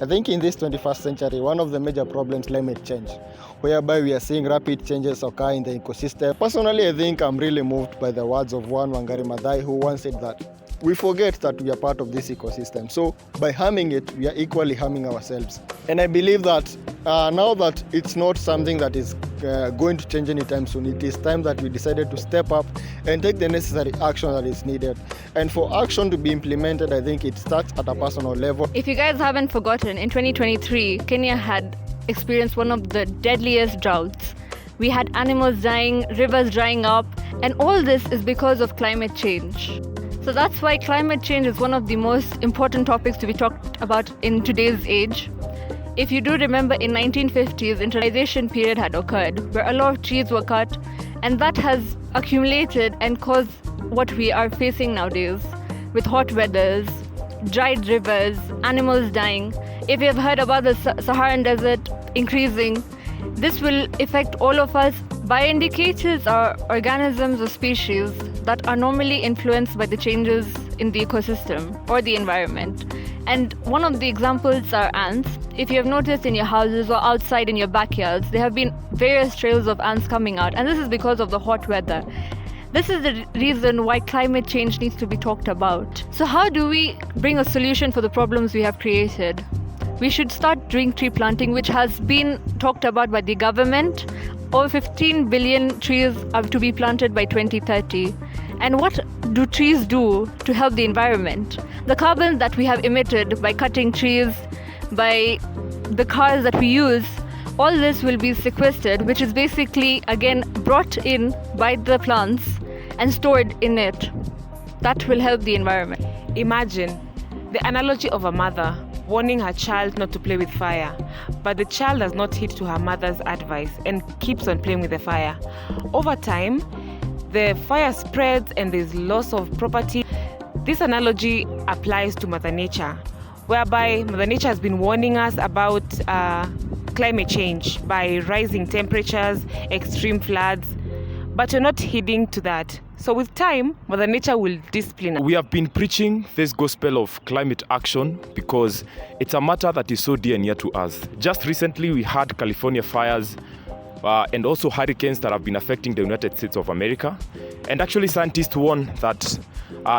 I think in this 21st century, one of the major problems is climate change, whereby we are seeing rapid changes occur in the ecosystem. Personally, I think I'm really moved by the words of one Wangari Maathai, who once said that we forget that we are part of this ecosystem. So by harming it, we are equally harming ourselves. And I believe that now that it's not something that is going to change anytime soon, it is time that we decided to step up and take the necessary action that is needed. And for action to be implemented, I think it starts at a personal level. If you guys haven't forgotten, in 2023, Kenya had experienced one of the deadliest droughts. We had animals dying, rivers drying up, and all this is because of climate change. So that's why climate change is one of the most important topics to be talked about in today's age. If you do remember, in 1950s, industrialization period had occurred, where a lot of trees were cut, and that has accumulated and caused what we are facing nowadays, with hot weathers, dried rivers, animals dying. If you have heard about the Saharan desert increasing, this will affect all of us. Bioindicators are organisms or species that are normally influenced by the changes in the ecosystem or the environment. And one of the examples are ants. If you have noticed in your houses or outside in your backyards, there have been various trails of ants coming out, and this is because of the hot weather. This is the reason why climate change needs to be talked about. So how do we bring a solution for the problems we have created? We should start doing tree planting, which has been talked about by the government. Over 15 billion trees are to be planted by 2030. And what do trees do to help the environment? The carbon that we have emitted by cutting trees, by the cars that we use, all this will be sequestered, which is basically, again, brought in by the plants and stored in it. That will help the environment. Imagine the analogy of a mother warning her child not to play with fire, but the child does not heed to her mother's advice and keeps on playing with the fire. Over time, the fire spreads and there's loss of property. This analogy applies to Mother Nature, whereby Mother Nature has been warning us about climate change by rising temperatures, extreme floods, but we're not heeding to that. So with time, Mother Nature will discipline us. We have been preaching this gospel of climate action because it's a matter that is so dear and near to us. Just recently, we had California fires and also hurricanes that have been affecting the United States of America. And actually, scientists warn that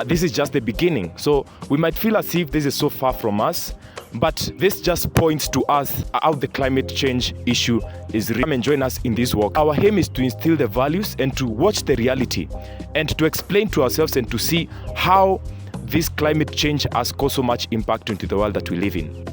this is just the beginning. So we might feel as if this is so far from us, but this just points to us how the climate change issue is real. Come and join us in this work. Our aim is to instill the values and to watch the reality and to explain to ourselves and to see how this climate change has caused so much impact into the world that we live in.